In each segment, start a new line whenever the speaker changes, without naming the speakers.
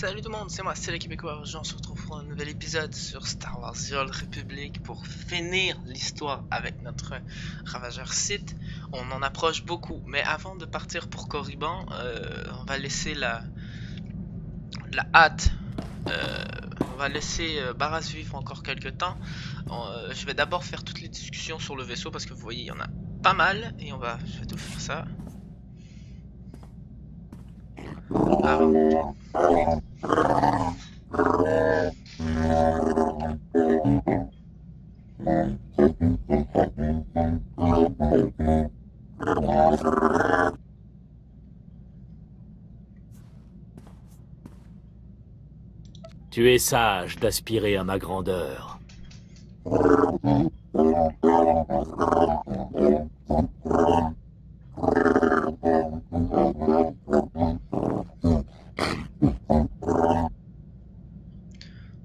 Salut tout le monde, c'est moi, c'est les Québécois. Aujourd'hui, on se retrouve pour un nouvel épisode sur Star Wars The Old Republic pour finir l'histoire avec notre ravageur Sith. On en approche beaucoup, mais avant de partir pour Corriban, on va laisser la hâte. On va laisser Barras vivre encore quelques temps. Je vais d'abord faire toutes les discussions sur le vaisseau parce que vous voyez, il y en a pas mal et je vais tout faire ça. Avant.
Tu es sage d'aspirer à ma grandeur.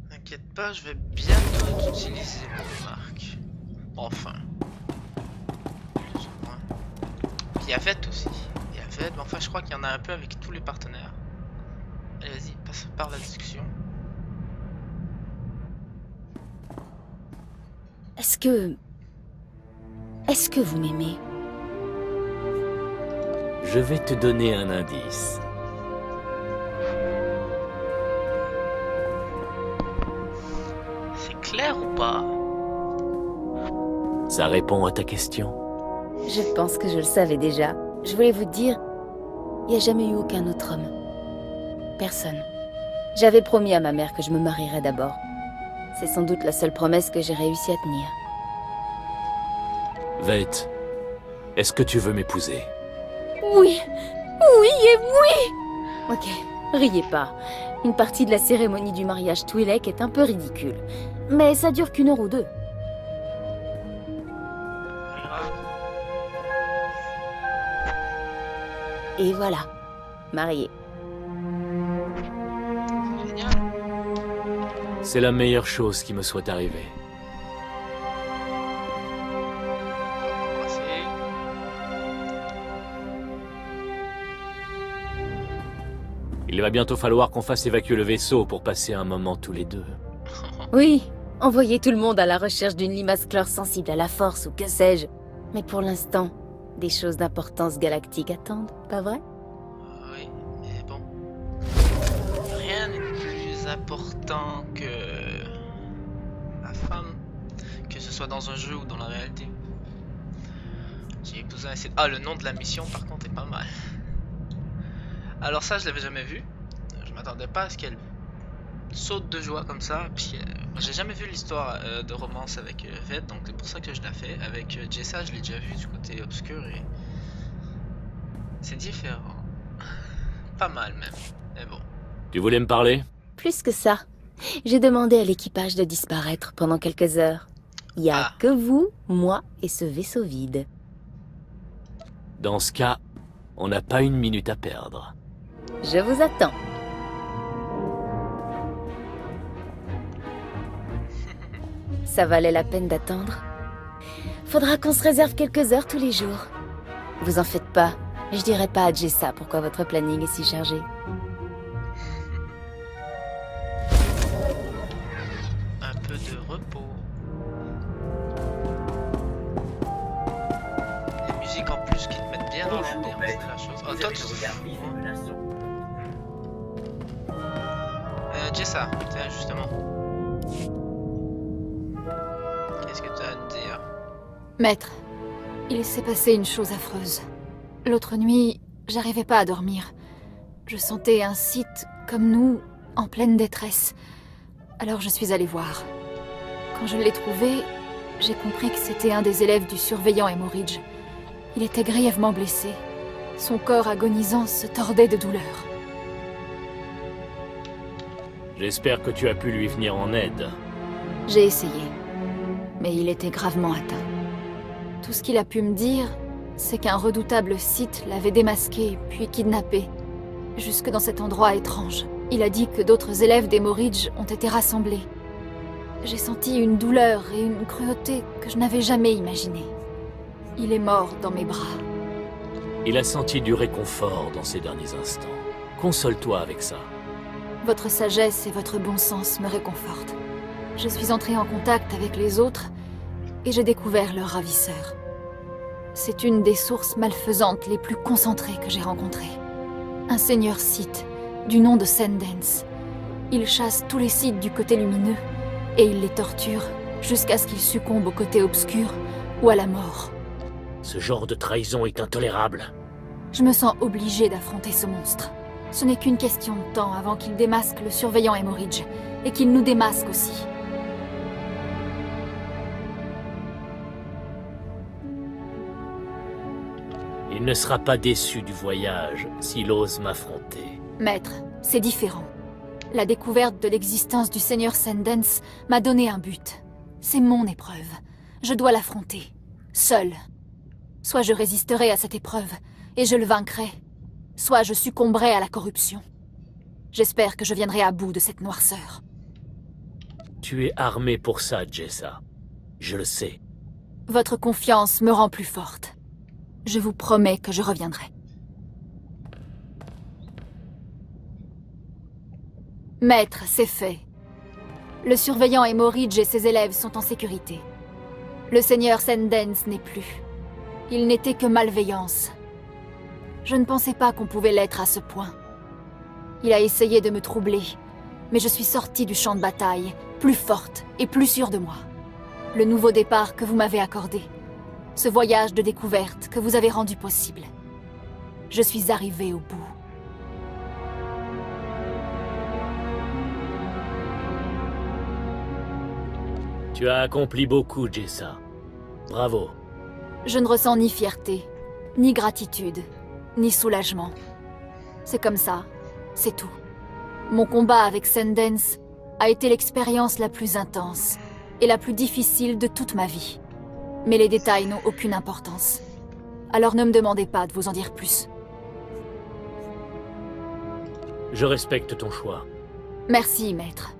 T'inquiète pas, je vais bientôt utiliser mon marque. Enfin. Plus ou moins. Puis Yavette aussi. Yavette, mais enfin je crois qu'il y en a un peu avec tous les partenaires. Allez, vas-y, passe par la discussion.
Est-ce que vous m'aimez?
Je vais te donner un indice.
C'est clair ou pas?
Ça répond à ta question.
Je pense que je le savais déjà. Je voulais vous dire, il n'y a jamais eu aucun autre homme. Personne. J'avais promis à ma mère que je me marierais d'abord. C'est sans doute la seule promesse que j'ai réussi à tenir.
Vette, est-ce que tu veux m'épouser?
Oui! Oui et oui! Ok, riez pas. Une partie de la cérémonie du mariage Twi'lek est un peu ridicule. Mais ça dure qu'une heure ou deux. Et voilà, marié.
Génial.
C'est la meilleure chose qui me soit arrivée.
Embrasser.
Il va bientôt falloir qu'on fasse évacuer le vaisseau pour passer un moment tous les deux.
Oui, envoyer tout le monde à la recherche d'une limace chlore sensible à la force ou que sais-je. Mais pour l'instant, des choses d'importance galactique attendent, pas vrai?
Oui, mais bon. Rien n'est plus important que la femme, que ce soit dans un jeu ou dans la réalité. J'ai épousé un Sith. Ah, le nom de la mission par contre est pas mal. Alors ça, je l'avais jamais vu. Je m'attendais pas à ce qu'elle saute de joie comme ça. Puis j'ai jamais vu l'histoire de romance avec Vette, donc c'est pour ça que je la fais. Avec Jessa, je l'ai déjà vu du côté obscur et c'est différent. Pas mal même. Mais bon.
Tu voulais me parler?
Plus que ça. J'ai demandé à l'équipage de disparaître pendant quelques heures. Il y a que vous, moi et ce vaisseau vide.
Dans ce cas, on n'a pas une minute à perdre.
Je vous attends. Ça valait la peine d'attendre. Faudra qu'on se réserve quelques heures tous les jours. Vous en faites pas. Je dirai pas à Jessa pourquoi votre planning est si chargé.
Un peu de repos. Les musiques en plus qui te mettent bien dans l'ambiance, c'est la chose. Oh, toi, Jessa, tiens, justement. Qu'est-ce que tu as à te dire?
Maître, il s'est passé une chose affreuse. L'autre nuit, j'arrivais pas à dormir. Je sentais un Sith comme nous, en pleine détresse. Alors je suis allée voir. Quand je l'ai trouvé, j'ai compris que c'était un des élèves du surveillant Emoridge. Il était grièvement blessé. Son corps agonisant se tordait de douleur.
J'espère que tu as pu lui venir en aide.
J'ai essayé, mais il était gravement atteint. Tout ce qu'il a pu me dire, c'est qu'un redoutable Sith l'avait démasqué, puis kidnappé, jusque dans cet endroit étrange. Il a dit que d'autres élèves d'Emoridge ont été rassemblés. J'ai senti une douleur et une cruauté que je n'avais jamais imaginées. Il est mort dans mes bras.
Il a senti du réconfort dans ces derniers instants. Console-toi avec ça.
Votre sagesse et votre bon sens me réconfortent. Je suis entrée en contact avec les autres et j'ai découvert leur ravisseur. C'est une des sources malfaisantes les plus concentrées que j'ai rencontrées. Un seigneur Sith, du nom de Sendance. Il chasse tous les Sith du côté lumineux et il les torture jusqu'à ce qu'ils succombent au côté obscur ou à la mort.
Ce genre de trahison est intolérable.
Je me sens obligée d'affronter ce monstre. Ce n'est qu'une question de temps avant qu'il démasque le surveillant Emoridge et qu'il nous démasque aussi.
Il ne sera pas déçu du voyage s'il ose m'affronter.
Maître, c'est différent. La découverte de l'existence du Seigneur Sendance m'a donné un but. C'est mon épreuve. Je dois l'affronter. Seul. Soit je résisterai à cette épreuve, et je le vaincrai. Soit je succomberai à la corruption. J'espère que je viendrai à bout de cette noirceur.
Tu es armé pour ça, Jessa. Je le sais.
Votre confiance me rend plus forte. Je vous promets que je reviendrai. Maître, c'est fait. Le surveillant Emoridge et ses élèves sont en sécurité. Le seigneur Sendance n'est plus. Il n'était que malveillance. Je ne pensais pas qu'on pouvait l'être à ce point. Il a essayé de me troubler, mais je suis sortie du champ de bataille, plus forte et plus sûre de moi. Le nouveau départ que vous m'avez accordé, ce voyage de découverte que vous avez rendu possible. Je suis arrivée au bout.
Tu as accompli beaucoup, Jessa. Bravo.
Je ne ressens ni fierté, ni gratitude, ni soulagement. C'est comme ça, c'est tout. Mon combat avec Sendance a été l'expérience la plus intense et la plus difficile de toute ma vie. Mais les détails n'ont aucune importance. Alors ne me demandez pas de vous en dire plus.
Je respecte ton choix.
Merci, maître.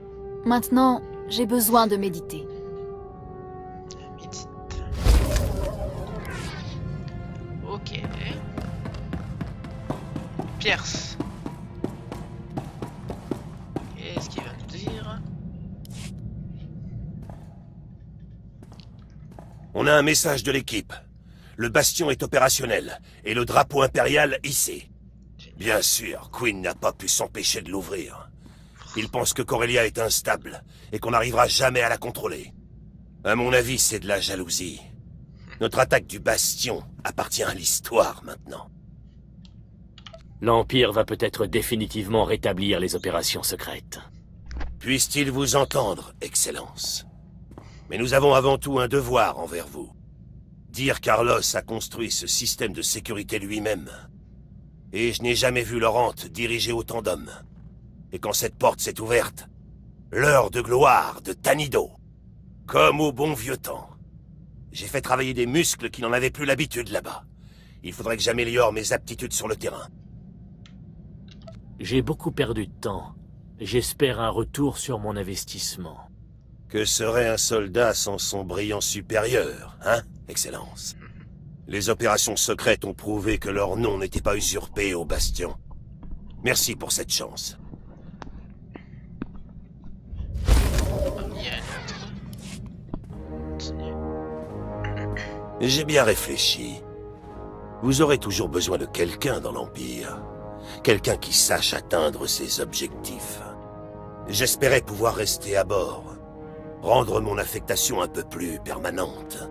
Maintenant, j'ai besoin de méditer.
Médite. Ok. Pierce. Qu'est-ce qu'il va nous dire?
On a un message de l'équipe. Le bastion est opérationnel et le drapeau impérial hissé. Bien sûr, Queen n'a pas pu s'empêcher de l'ouvrir. Il pense que Corellia est instable et qu'on n'arrivera jamais à la contrôler. À mon avis, c'est de la jalousie. Notre attaque du bastion appartient à l'histoire maintenant.
L'Empire va peut-être définitivement rétablir les opérations secrètes.
Puisse-t-il vous entendre, Excellence. Mais nous avons avant tout un devoir envers vous. Dire Carlos a construit ce système de sécurité lui-même. Et je n'ai jamais vu Laurent diriger autant d'hommes. Et quand cette porte s'est ouverte, l'heure de gloire de Tanido. Comme au bon vieux temps. J'ai fait travailler des muscles qui n'en avaient plus l'habitude là-bas. Il faudrait que j'améliore mes aptitudes sur le terrain.
J'ai beaucoup perdu de temps. J'espère un retour sur mon investissement.
Que serait un soldat sans son brillant supérieur, hein, Excellence? Les opérations secrètes ont prouvé que leur nom n'était pas usurpé au bastion. Merci pour cette chance.
Il y a un autre. Continue.
J'ai bien réfléchi. Vous aurez toujours besoin de quelqu'un dans l'Empire. Quelqu'un qui sache atteindre ses objectifs. J'espérais pouvoir rester à bord. Rendre mon affectation un peu plus permanente.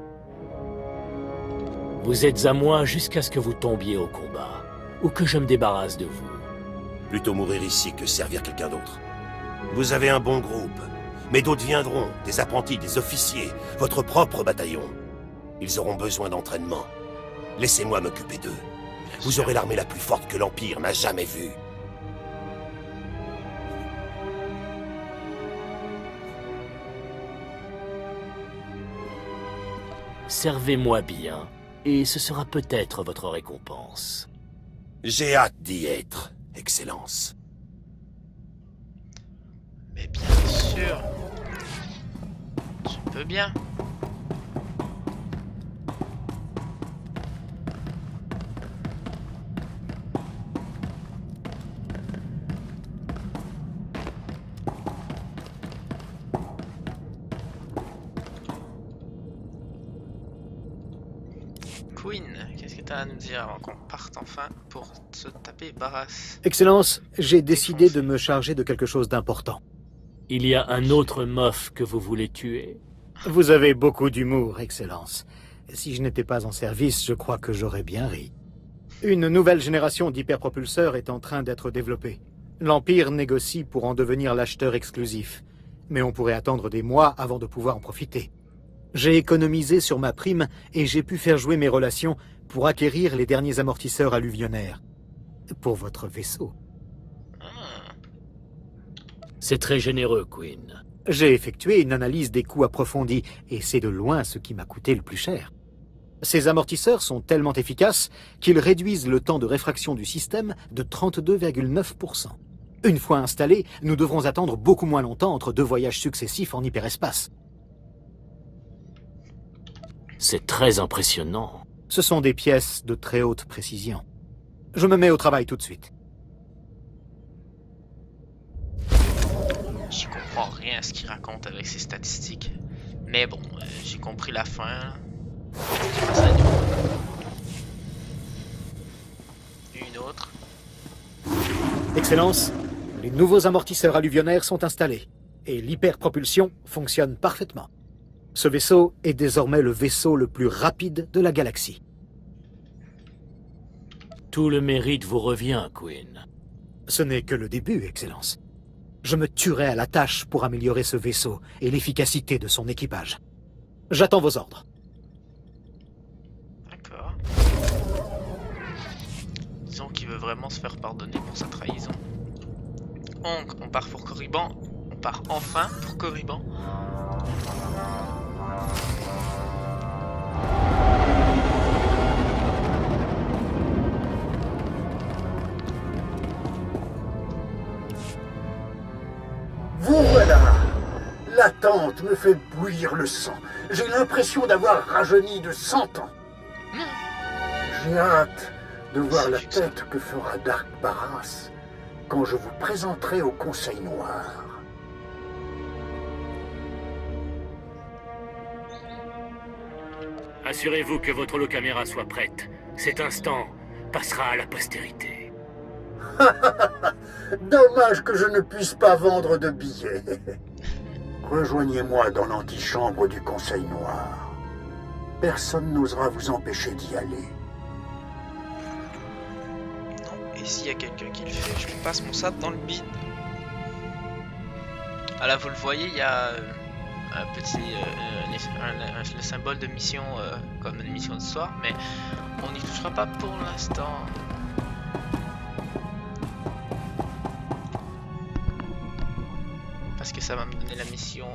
Vous êtes à moi jusqu'à ce que vous tombiez au combat, ou que je me débarrasse de vous.
Plutôt mourir ici que servir quelqu'un d'autre. Vous avez un bon groupe, mais d'autres viendront, des apprentis, des officiers, votre propre bataillon. Ils auront besoin d'entraînement. Laissez-moi m'occuper d'eux. Vous aurez l'armée la plus forte que l'Empire n'a jamais vue.
Servez-moi bien, et ce sera peut-être votre récompense.
J'ai hâte d'y être, Excellence.
Mais bien sûr. Tu peux bien. Queen, qu'est-ce que tu as à nous dire avant qu'on parte enfin pour se taper Barras?
Excellence, j'ai décidé de me charger de quelque chose d'important.
Il y a un autre Moff que vous voulez tuer?
Vous avez beaucoup d'humour, Excellence. Si je n'étais pas en service, je crois que j'aurais bien ri. Une nouvelle génération d'hyperpropulseurs est en train d'être développée. L'Empire négocie pour en devenir l'acheteur exclusif. Mais on pourrait attendre des mois avant de pouvoir en profiter. J'ai économisé sur ma prime et j'ai pu faire jouer mes relations pour acquérir les derniers amortisseurs alluvionnaires. Pour votre vaisseau.
C'est très généreux, Queen.
J'ai effectué une analyse des coûts approfondie et c'est de loin ce qui m'a coûté le plus cher. Ces amortisseurs sont tellement efficaces qu'ils réduisent le temps de réfraction du système de 32,9%. Une fois installés, nous devrons attendre beaucoup moins longtemps entre deux voyages successifs en hyperespace.
C'est très impressionnant.
Ce sont des pièces de très haute précision. Je me mets au travail tout de suite.
J'y comprends rien à ce qu'il raconte avec ses statistiques. Mais bon, j'ai compris la fin. Là. Une autre.
Excellence, les nouveaux amortisseurs alluvionnaires sont installés et l'hyperpropulsion fonctionne parfaitement. Ce vaisseau est désormais le vaisseau le plus rapide de la galaxie.
Tout le mérite vous revient, Queen.
Ce n'est que le début, Excellence. Je me tuerai à la tâche pour améliorer ce vaisseau et l'efficacité de son équipage. J'attends vos ordres.
D'accord. Disons qu'il veut vraiment se faire pardonner pour sa trahison. Donc, on part pour Korriban. On part enfin pour Korriban.
Vous voilà! L'attente me fait bouillir le sang. J'ai l'impression d'avoir rajeuni de 100 ans. J'ai hâte de voir la tête que fera Dark Barras quand je vous présenterai au Conseil Noir.
Assurez-vous que votre holocaméra soit prête. Cet instant passera à la postérité.
Dommage que je ne puisse pas vendre de billets. Rejoignez-moi dans l'antichambre du Conseil Noir. Personne n'osera vous empêcher d'y aller.
Non, et s'il y a quelqu'un qui le fait, je lui passe mon sable dans le bide. Ah là, vous le voyez, il y a un petit le symbole de mission comme une mission d'histoire, mais on n'y touchera pas pour l'instant. Parce que ça va me donner la mission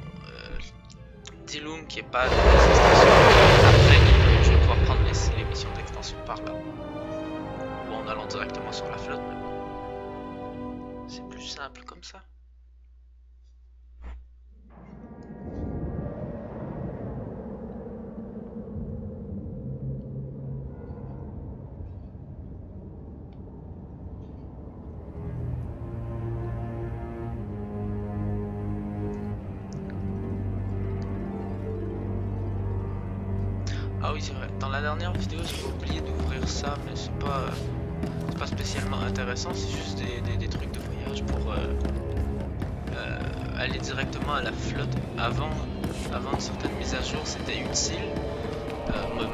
Diluum qui est pas de l'extension. Après, je vais pouvoir prendre les missions d'extension par là. Ou en allant directement sur la flotte, mais bon. C'est plus simple comme ça. Ah oui, c'est vrai. Dans la dernière vidéo, j'ai oublié d'ouvrir ça, mais c'est pas spécialement intéressant. C'est juste des trucs de voyage pour aller directement à la flotte. Avant une certaine mise à jour, c'était utile.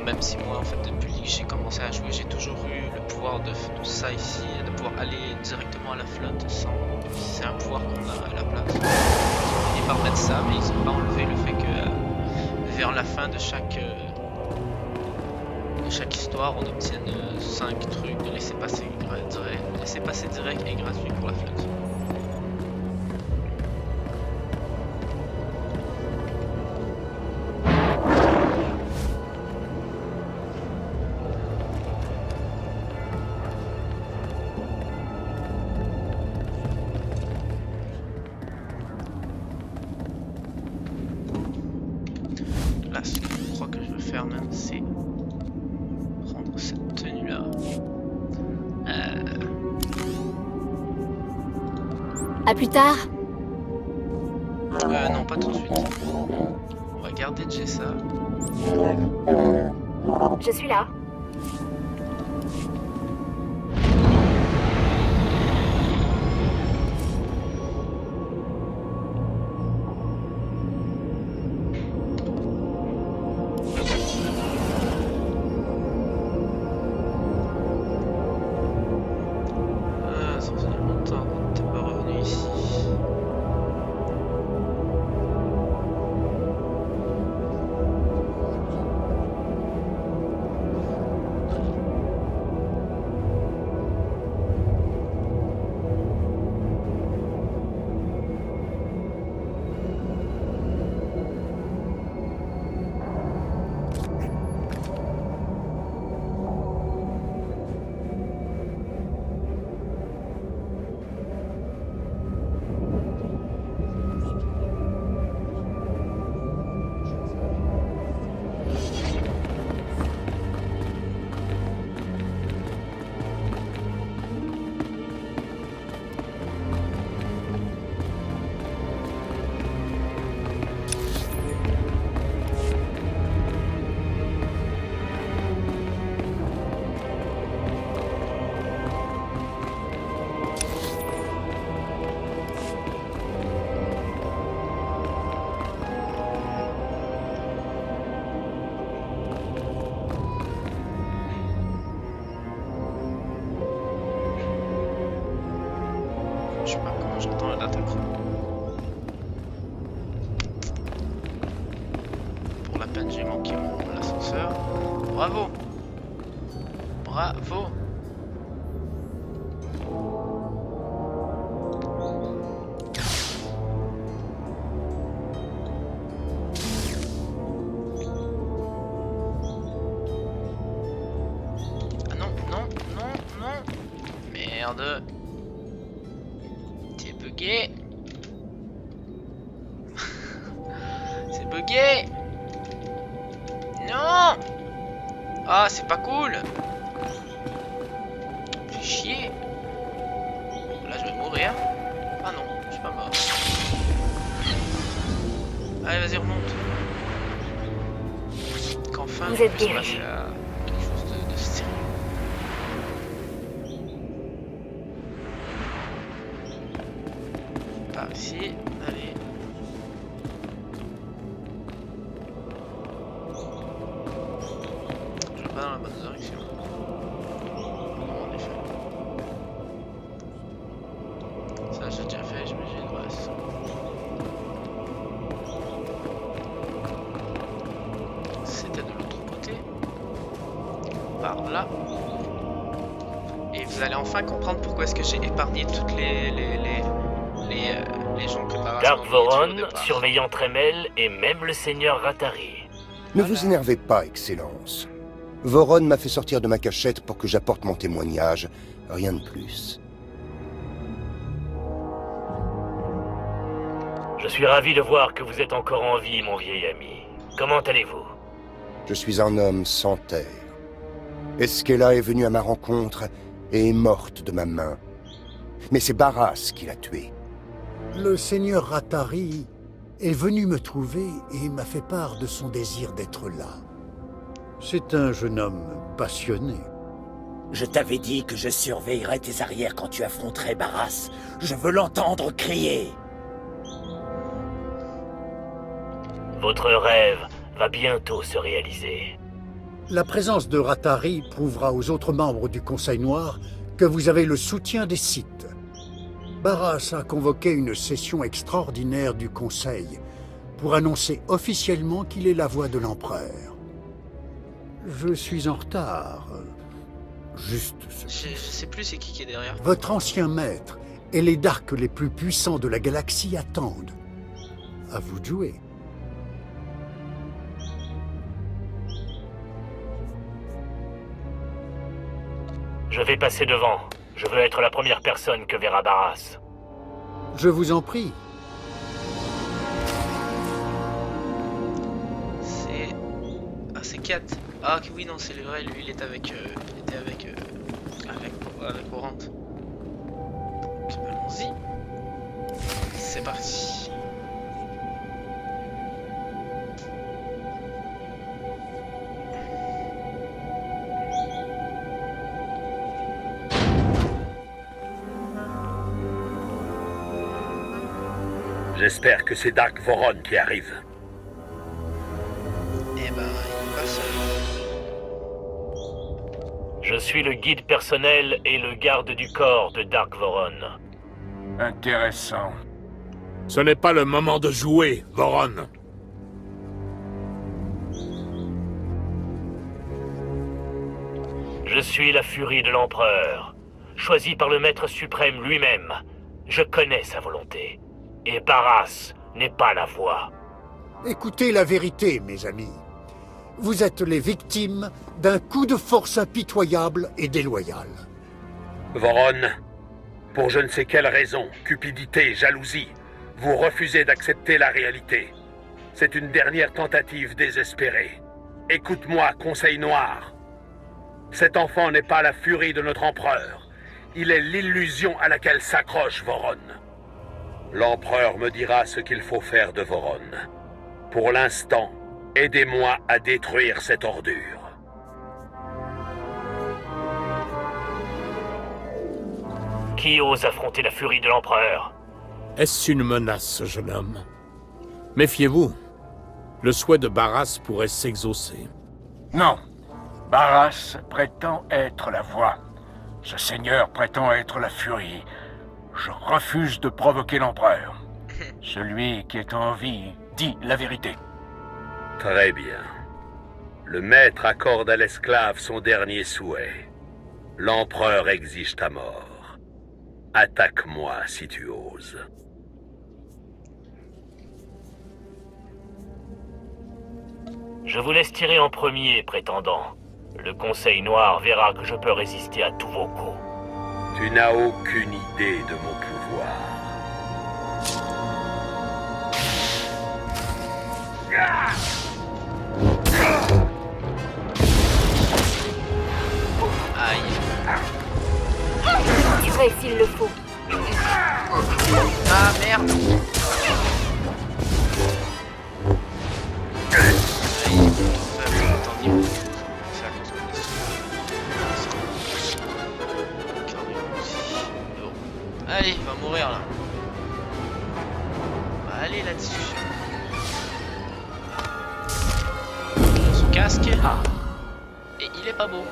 Même si moi, en fait, depuis que j'ai commencé à jouer, j'ai toujours eu le pouvoir de ça ici, de pouvoir aller directement à la flotte sans. C'est un pouvoir qu'on a à la place. Ils ont fini par mettre ça, mais ils n'ont pas enlevé le fait que vers la fin de chaque histoire, on obtienne 5 trucs de laisser passer direct et gratuit pour la flotte. Là, ce que je crois que je veux faire même, c'est prendre cette tenue là.
À plus tard.
Non, pas tout de suite. On va garder Jessa.
Je suis là.
Ça faisait longtemps que t'es pas revenu ici. Je sais pas comment j'entends la date accro. Pour la peine, j'ai manqué l'ascenseur. Bravo! Bravo! Ah non, non, non, non! Merde! C'est bugué. C'est bugué. Non. Ah, c'est pas cool. Fais chier. Là, je vais mourir. Ah non, je suis pas mort. Allez, vas-y, remonte. Qu'enfin,
Vous
je
êtes
puisse
guéri.
passer à quelque chose de sérieux. Par ici, allez. Je vais pas dans la bonne direction. Non, en effet. Ça, j'ai déjà fait, j'imagine. Ouais, c'est ça. C'était de l'autre côté. Par là. Et vous allez enfin comprendre pourquoi est-ce que j'ai épargné toutes les gens que Barras
Dark
m'ont mis
Voron,
au départ.
surveillant Tremel et même le seigneur Rattari.
Ne vous énervez pas, Excellence. Voron m'a fait sortir de ma cachette pour que j'apporte mon témoignage, rien de plus.
Je suis ravi de voir que vous êtes encore en vie, mon vieil ami. Comment allez-vous?
Je suis un homme sans terre. Esquella est venue à ma rencontre et est morte de ma main. Mais c'est Barras qui l'a tuée.
Le seigneur Rattari est venu me trouver et m'a fait part de son désir d'être là. C'est un jeune homme passionné.
Je t'avais dit que je surveillerais tes arrières quand tu affronterais Barras. Je veux l'entendre crier.
Votre rêve va bientôt se réaliser.
La présence de Rattari prouvera aux autres membres du Conseil Noir que vous avez le soutien des Sith. Barras a convoqué une session extraordinaire du Conseil pour annoncer officiellement qu'il est la voix de l'Empereur. Je suis en retard. Juste ce...
Je sais plus c'est qui est derrière.
Votre ancien maître et les Darks les plus puissants de la galaxie attendent. À vous de jouer.
Je vais passer devant. Je veux être la première personne que verra Barras.
Je vous en prie.
C'est... Ah, c'est Kat. Ah, ok, oui, non, c'est vrai, lui, il était avec... avec Orant. Donc, allons-y. C'est parti.
J'espère que c'est Dark Voron qui arrive.
Eh ben, il passe.
Je suis le guide personnel et le garde du corps de Dark Voron.
Intéressant.
Ce n'est pas le moment de jouer, Voron.
Je suis la furie de l'Empereur, choisi par le Maître suprême lui-même. Je connais sa volonté. Et Barras n'est pas la voie.
Écoutez la vérité, mes amis. Vous êtes les victimes d'un coup de force impitoyable et déloyal.
Voron, pour je ne sais quelle raison, cupidité, jalousie, vous refusez d'accepter la réalité. C'est une dernière tentative désespérée. Écoute-moi, Conseil Noir. Cet enfant n'est pas la furie de notre empereur. Il est l'illusion à laquelle s'accroche Voron. L'empereur me dira ce qu'il faut faire de Voron. Pour l'instant, aidez-moi à détruire cette ordure.
Qui ose affronter la furie de l'Empereur?
Est-ce une menace, jeune homme? Méfiez-vous. Le souhait de Barras pourrait s'exaucer.
Non. Barras prétend être la voie. Ce seigneur prétend être la furie. Je refuse de provoquer l'empereur. Celui qui est en vie dit la vérité.
Très bien. Le maître accorde à l'esclave son dernier souhait. L'empereur exige ta mort. Attaque-moi si tu oses.
Je vous laisse tirer en premier, prétendant. Le Conseil Noir verra que je peux résister à tous vos coups.
Tu n'as aucune idée de mon pouvoir.
Aïe.
Tu tuerai s'il le faut.
Ah merde. Allez, il va mourir là. On va aller là-dessus. Son casque. Et il est pas beau.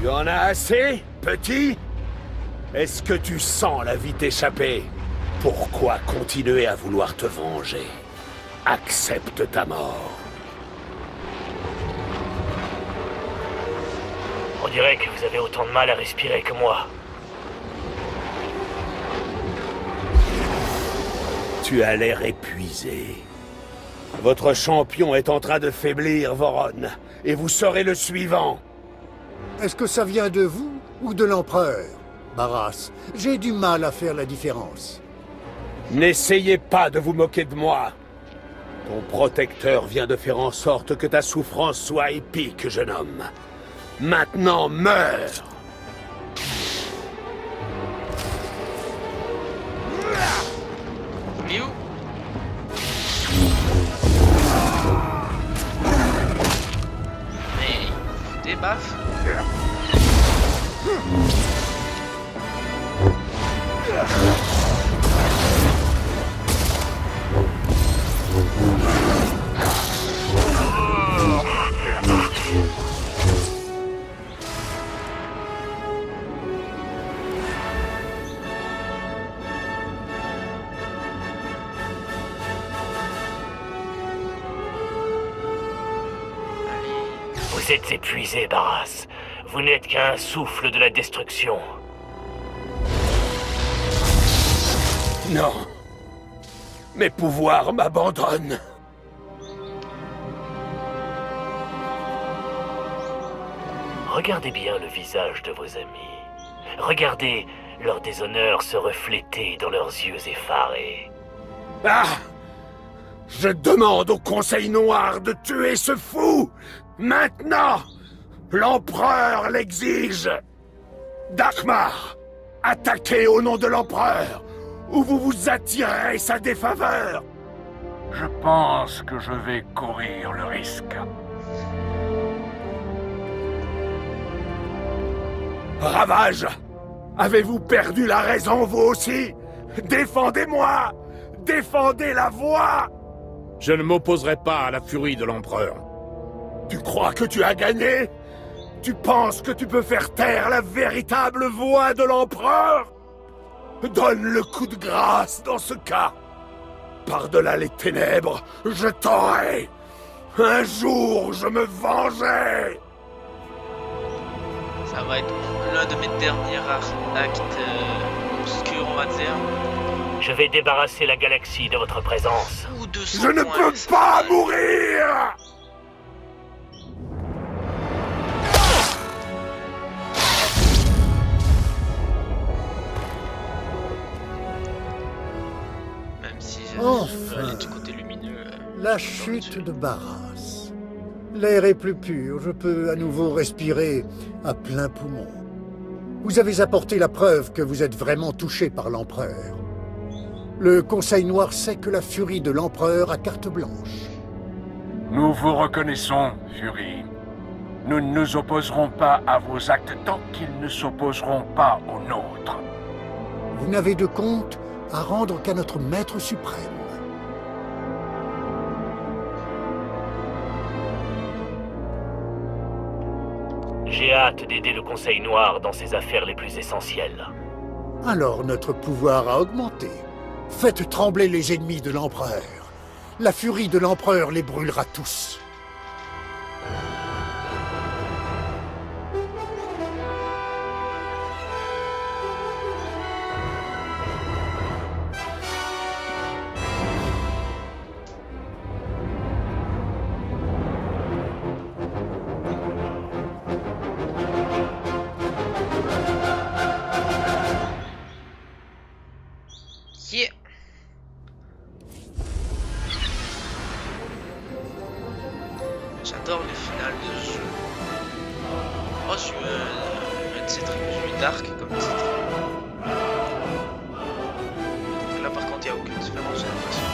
Tu en as assez, petit? Est-ce que tu sens la vie t'échapper? Pourquoi continuer à vouloir te venger? Accepte ta mort.
On dirait que vous avez autant de mal à respirer que moi.
Tu as l'air épuisé. Votre champion est en train de faiblir, Voron, et vous serez le suivant.
Est-ce que ça vient de vous ou de l'empereur? Barras, j'ai du mal à faire la différence.
N'essayez pas de vous moquer de moi. Ton protecteur vient de faire en sorte que ta souffrance soit épique, jeune homme. Maintenant, meurs!
Il est où? Mais des baffes.
Vous êtes épuisé, Barras. Vous n'êtes qu'un souffle de la destruction.
Non. Mes pouvoirs m'abandonnent.
Regardez bien le visage de vos amis. Regardez leur déshonneur se refléter dans leurs yeux effarés.
Ah! Je demande au Conseil Noir de tuer ce fou! Maintenant! L'Empereur l'exige! Darkmar! Attaquez au nom de l'Empereur! Ou vous vous attirerez sa défaveur!
Je pense que je vais courir le risque.
Ravage! Avez-vous perdu la raison, vous aussi? Défendez-moi! Défendez la voie!
Je ne m'opposerai pas à la furie de l'Empereur.
Tu crois que tu as gagné? Tu penses que tu peux faire taire la véritable voix de l'Empereur? Donne le coup de grâce dans ce cas. Par-delà les ténèbres, je t'aurai. Un jour, je me vengerai.
Ça va être l'un de mes derniers actes obscurs, on va dire.
Je vais débarrasser la galaxie de votre présence.
Ou 200
Je ne
points,
peux
ça
pas
va.
mourir!
Même si je
Enfin.
veux aller du côté lumineux.
La chute de Barras. L'air est plus pur, je peux à nouveau respirer à plein poumon. Vous avez apporté la preuve que vous êtes vraiment touché par l'Empereur. Le Conseil Noir sait que la furie de l'Empereur a carte blanche.
Nous vous reconnaissons, Fury. Nous ne nous opposerons pas à vos actes tant qu'ils ne s'opposeront pas aux nôtres.
Vous n'avez de compte à rendre qu'à notre Maître suprême.
J'ai hâte d'aider le Conseil Noir dans ses affaires les plus essentielles.
Alors notre pouvoir a augmenté. Faites trembler les ennemis de l'Empereur. La furie de l'Empereur les brûlera tous.
Yeah. J'adore les finales de jeu. Oh, j'ai eu un titre, j'ai eu Dark comme titre. Donc là par contre il n'y a aucune différence, j'ai l'impression.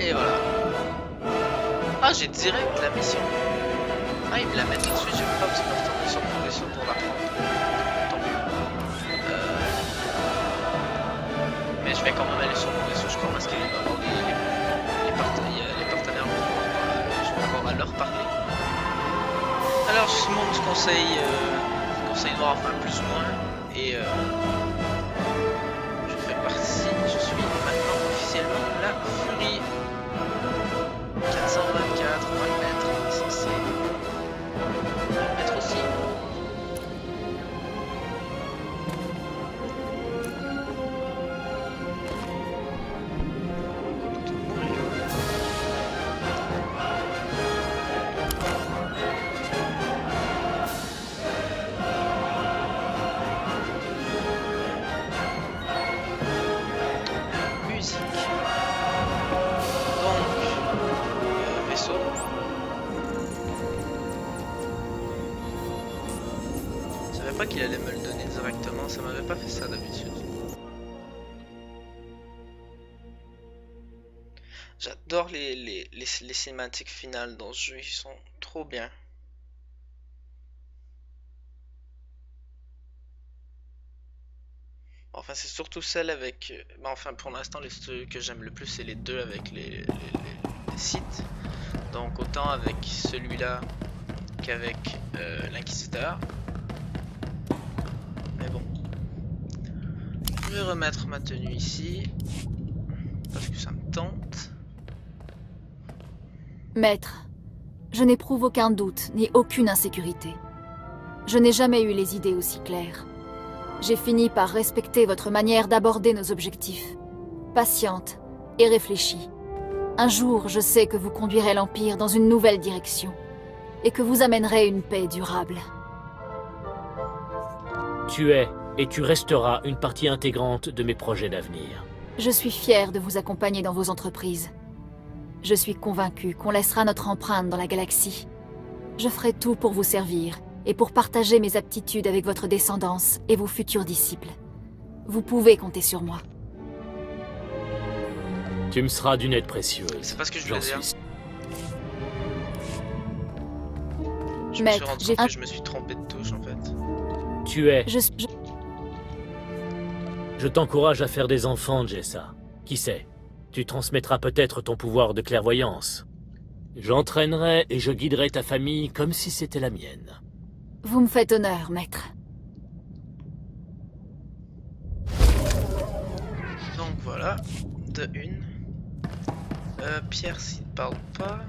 Et voilà. Ah, j'ai direct la mission. Ah, ils me la mettent dessus, j'ai pas besoin de retourner sur progression pour la prendre. Tant mieux. Mais je vais quand même aller sur progression, je crois, parce qu'il va y avoir les partenaires vont je vais encore à leur parler. Alors, je suis membre du conseil noir, enfin plus ou moins, et je fais partie, je suis maintenant officiellement la Furie 424, on va le mettre, censé le mettre aussi. Musique. Donc, vaisseau. Je savais pas qu'il allait me le donner directement, ça m'avait pas fait ça d'habitude. J'adore les cinématiques finales dans ce jeu, ils sont trop bien. Enfin, c'est surtout celle avec... bah, enfin, pour l'instant, les ceux que j'aime le plus, c'est les deux avec les sites. Donc, autant avec celui-là qu'avec l'Inquisiteur. Mais bon. Je vais remettre ma tenue ici. Parce que ça me tente.
Maître, je n'éprouve aucun doute ni aucune insécurité. Je n'ai jamais eu les idées aussi claires. J'ai fini par respecter votre manière d'aborder nos objectifs. Patiente et réfléchie. Un jour, je sais que vous conduirez l'Empire dans une nouvelle direction et que vous amènerez une paix durable.
Tu es et tu resteras une partie intégrante de mes projets d'avenir.
Je suis fière de vous accompagner dans vos entreprises. Je suis convaincue qu'on laissera notre empreinte dans la galaxie. Je ferai tout pour vous servir et pour partager mes aptitudes avec votre descendance et vos futurs disciples. Vous pouvez compter sur moi.
Tu me seras d'une aide précieuse.
C'est pas ce que je voulais dire. Je me suis
Maître,
rendu
j'ai
compte que je me suis trompé de touche en fait.
Tu es Je t'encourage à faire des enfants, Jessa. Qui sait, tu transmettras peut-être ton pouvoir de clairvoyance. J'entraînerai et je guiderai ta famille comme si c'était la mienne.
Vous me faites honneur, maître.
Donc voilà, de une. Pierre s'il ne parle pas.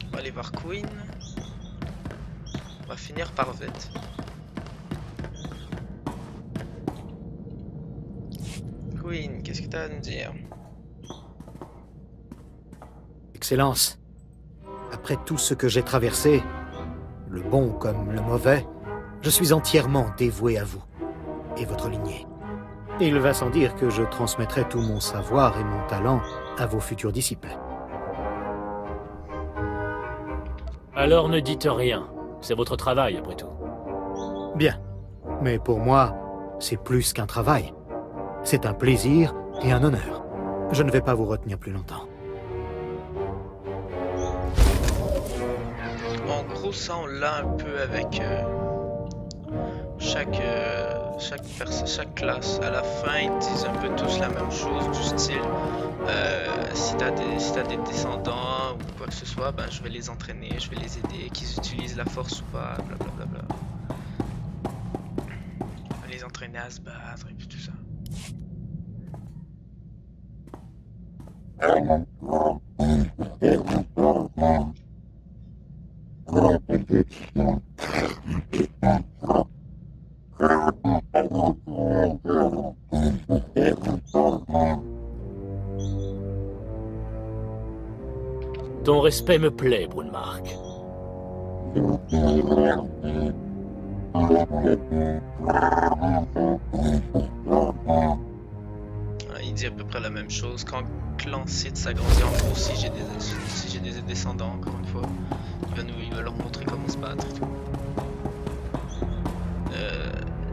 On va aller voir Queen. On va finir par Vette. Queen, qu'est-ce que tu as à nous dire?
Excellence, après tout ce que j'ai traversé, le bon comme le mauvais, je suis entièrement dévoué à vous et votre lignée. Il va sans dire que je transmettrai tout mon savoir et mon talent à vos futurs disciples.
Alors ne dites rien. C'est votre travail, après tout.
Bien, mais pour moi, c'est plus qu'un travail. C'est un plaisir et un honneur. Je ne vais pas vous retenir plus longtemps.
En gros, ça on l'a un peu avec chaque classe. À la fin, ils disent un peu tous la même chose, du style si t'as des descendants ou quoi que ce soit, ben je vais les entraîner, je vais les aider, qu'ils utilisent la force ou pas, blablabla. Je vais les entraîner à se battre et puis tout ça.
Ton respect me plaît, Brunmark.
Il dit à peu près la même chose. Quand clan Sith s'agrandit, en gros, si j'ai des descendants, encore une fois, il va leur montrer comment se battre et tout.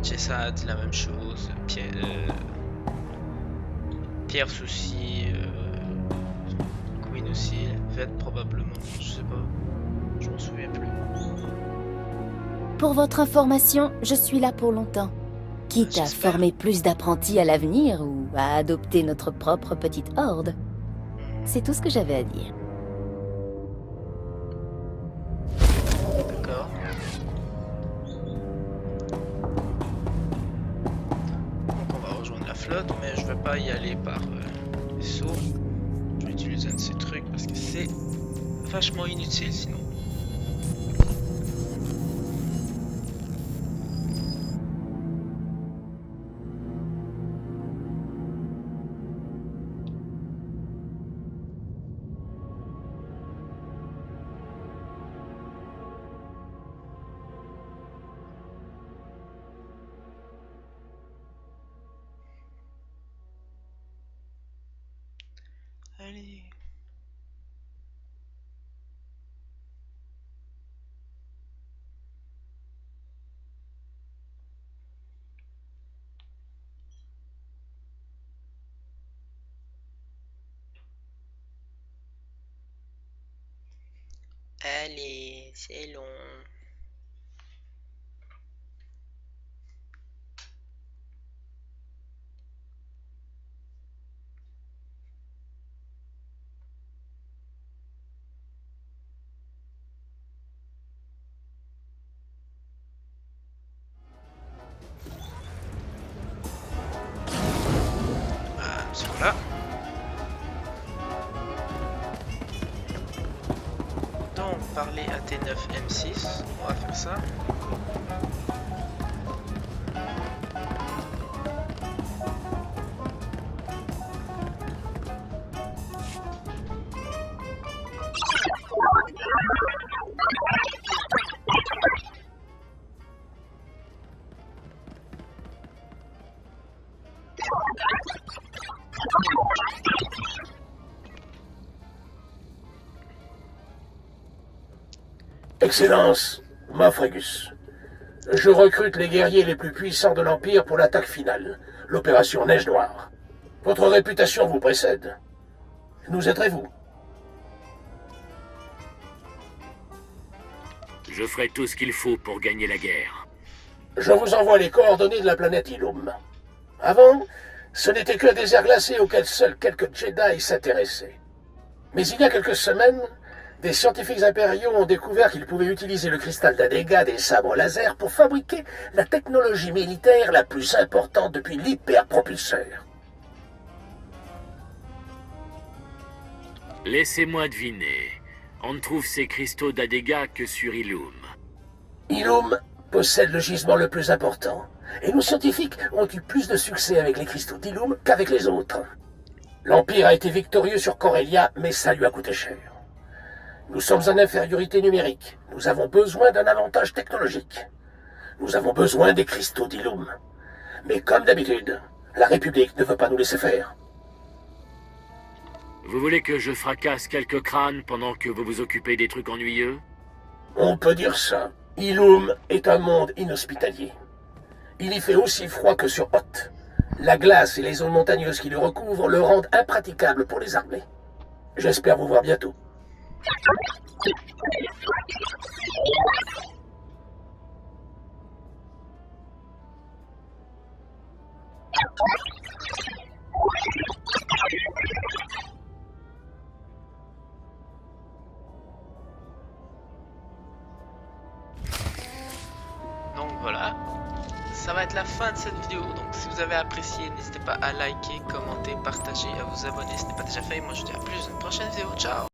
Jessa a dit la même chose. Pierre aussi. Queen aussi. Vette probablement. Je sais pas. Je m'en souviens plus.
Pour votre information, je suis là pour longtemps. Quitte à former plus d'apprentis à l'avenir ou à adopter notre propre petite horde. C'est tout ce que j'avais à dire.
D'accord. Donc on va rejoindre la flotte, mais je vais pas y aller par vaisseau. Je vais utiliser un de ces trucs parce que c'est vachement inutile sinon. Allez. Allez, c'est long. Voilà. Donc, parler à T9M6, on va faire ça.
Excellence, Mafregus. Je recrute les guerriers les plus puissants de l'Empire pour l'attaque finale, l'opération Neige Noire. Votre réputation vous précède. Nous aiderez-vous?
Je ferai tout ce qu'il faut pour gagner la guerre.
Je vous envoie les coordonnées de la planète Illum. Avant, ce n'était qu'un désert glacé auquel seuls quelques Jedi s'intéressaient. Mais il y a quelques semaines, des scientifiques impériaux ont découvert qu'ils pouvaient utiliser le cristal d'Adega des sabres laser pour fabriquer la technologie militaire la plus importante depuis l'hyperpropulseur.
Laissez-moi deviner. On ne trouve ces cristaux d'Adega que sur Illum.
Illum possède le gisement le plus important, et nos scientifiques ont eu plus de succès avec les cristaux d'Illum qu'avec les autres. L'Empire a été victorieux sur Corellia, mais ça lui a coûté cher. Nous sommes en infériorité numérique. Nous avons besoin d'un avantage technologique. Nous avons besoin des cristaux d'Illum. Mais comme d'habitude, la République ne veut pas nous laisser faire.
Vous voulez que je fracasse quelques crânes pendant que vous vous occupez des trucs ennuyeux?
On peut dire ça. Illum est un monde inhospitalier. Il y fait aussi froid que sur Hoth. La glace et les zones montagneuses qui le recouvrent le rendent impraticable pour les armées. J'espère vous voir bientôt.
Donc voilà, ça va être la fin de cette vidéo. Donc si vous avez apprécié, n'hésitez pas à liker, commenter, partager, à vous abonner si ce n'est pas déjà fait. Moi je vous dis à plus dans une prochaine vidéo. Ciao.